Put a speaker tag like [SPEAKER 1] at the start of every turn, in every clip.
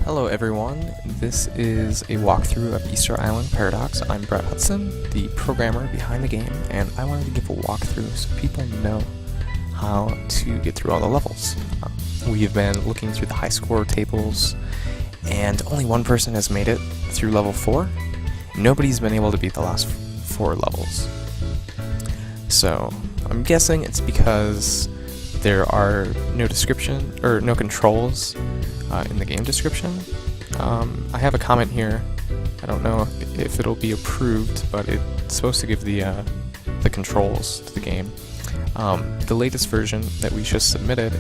[SPEAKER 1] Hello everyone, this is a walkthrough of Easter Island Paradox. I'm Brett Hudson, the programmer behind the game, and I wanted to give a walkthrough so people know how to get through all the levels. We've been looking through the high score tables, and only one person has made it through level 4. Nobody's been able to beat the last 4 levels. So, I'm guessing it's because there are no description, or no controls in the game description. I have a comment here. I don't know if it'll be approved, but it's supposed to give the controls to the game. The latest version that we just submitted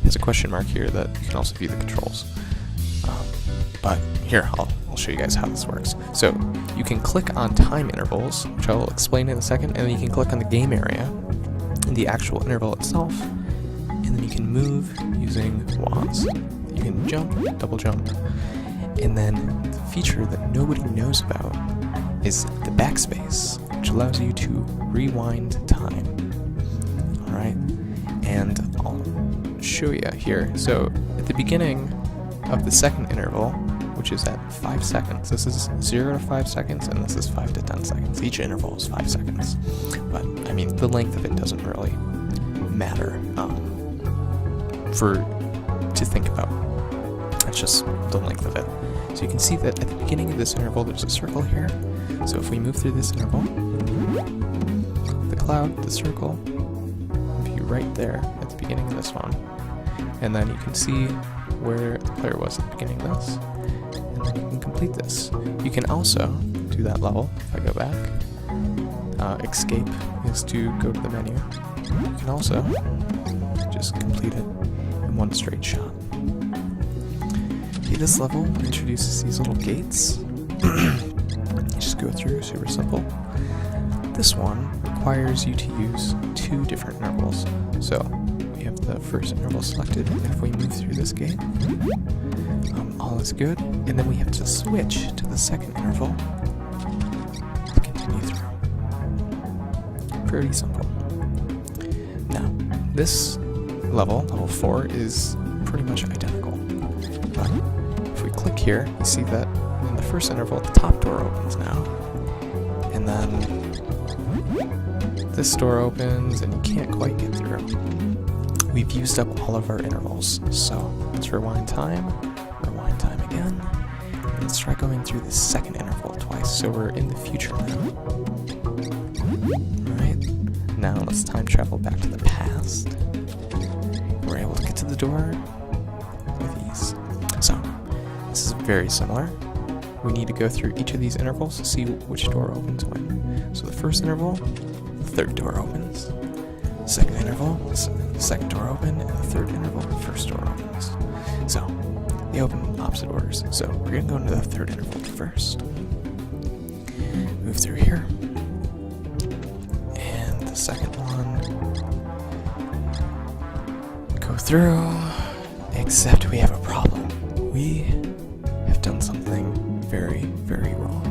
[SPEAKER 1] has a question mark here that you can also view the controls. But here, I'll show you guys how this works. So you can click on time intervals, which I'll explain in a second, and then you can click on the game area, the actual interval itself, and then you can move using WASD. You can jump, double jump, and then the feature that nobody knows about is the backspace, which allows you to rewind time. Alright, and I'll show you here. So at the beginning of the second interval, which is at 5 seconds, this is 0 to 5 seconds, and this is 5 to 10 seconds. Each interval is 5 seconds. But, I mean, the length of it doesn't really matter to think about. It's just the length of it. So you can see that at the beginning of this interval there's a circle here. So if we move through this interval, the cloud, the circle, will be right there at the beginning of this one. And then you can see where the player was at the beginning of this. And then you can complete this. You can also do that level. If I go back, escape is to go to the menu. You can also just complete it in one straight shot. Okay, this level introduces these little gates. You just go through, super simple. This one requires you to use 2 different intervals. So we have the first interval selected, and if we move through this gate, all is good, and then we have to switch to the second interval to continue through. Pretty simple. Now, this level, level 4, is pretty much identical. But if we click here, you see that in the first interval, the top door opens now. And then this door opens, and you can't quite get through. We've used up all of our intervals, so let's rewind time again. And let's try going through the second interval twice, so we're in the future now. Alright, now let's time travel back to the past. We're able to get to the door with ease. So, this is very similar. We need to go through each of these intervals to see which door opens when. So the first interval, the third door opens. Second interval, the second door opens, and the third interval, the first door opens. So, they open in opposite orders. So we're going to go into the third interval first. Move through here. And the second one. Go through. Except we have a problem. We have done something very, very wrong.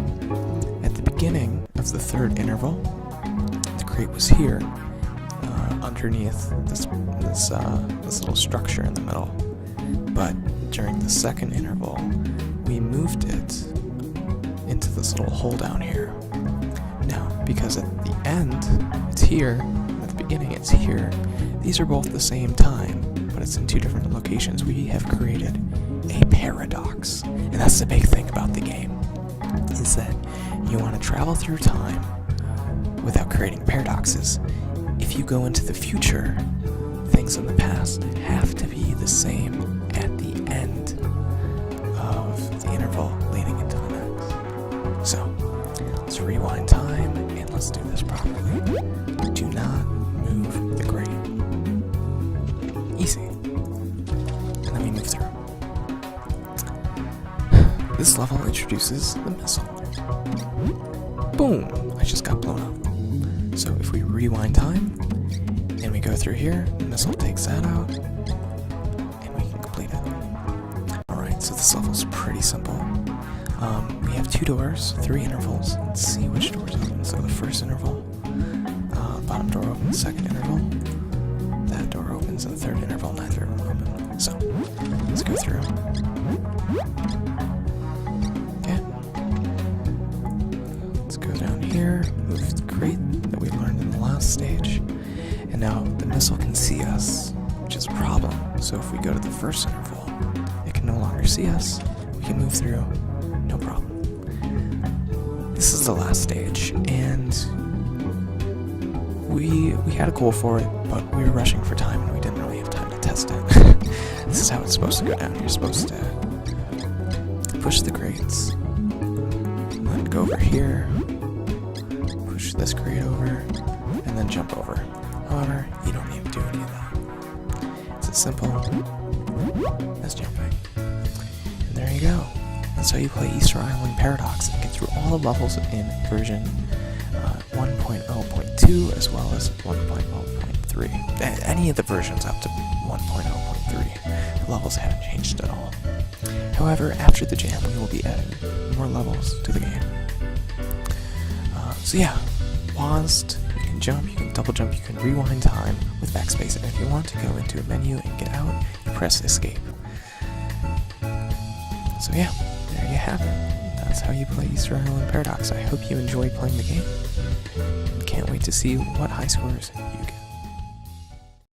[SPEAKER 1] At the beginning of the third interval, the crate was here, underneath this little structure in the middle. But during the second interval, we moved it into this little hole down here. Now, because at the end, it's here, at the beginning, it's here, these are both the same time, but it's in 2 different locations. We have created a paradox. And that's the big thing about the game, is that you want to travel through time without creating paradoxes. If you go into the future, things in the past have to be the same at the end of the interval leading into the next. So, let's rewind time and let's do this properly. Do not move the grate. Easy. And then we move through. This level introduces the missile. Boom! I just got blown up. So if we rewind time, and we go through here, the missile takes that out, and we can complete it. Alright, so this level is pretty simple. We have 2 doors, 3 intervals. Let's see which doors open. So the first interval, bottom door opens, second interval, that door opens, and the third interval, neither of them open. So, let's go through. So if we go to the first interval, it can no longer see us. We can move through, no problem. This is the last stage, and we had a goal for it, but we were rushing for time and we didn't really have time to test it. This is how it's supposed to go down. You're supposed to push the crates, and then go over here, push this crate over, and then jump over. However, you don't need to do any of that. It's as simple as jumping. And there you go. That's how you play Easter Island Paradox and get through all the levels in version 1.0.2 as well as 1.0.3. Any of the versions up to 1.0.3. The levels haven't changed at all. However, after the jam, we will be adding more levels to the game. So yeah, paused, you can jump, you can double jump, you can rewind time with backspace, and if you want to go into a menu and get out, you press escape. So yeah, there you have it. That's how you play Easter Island Paradox. I hope you enjoy playing the game. Can't wait to see what high scores you get.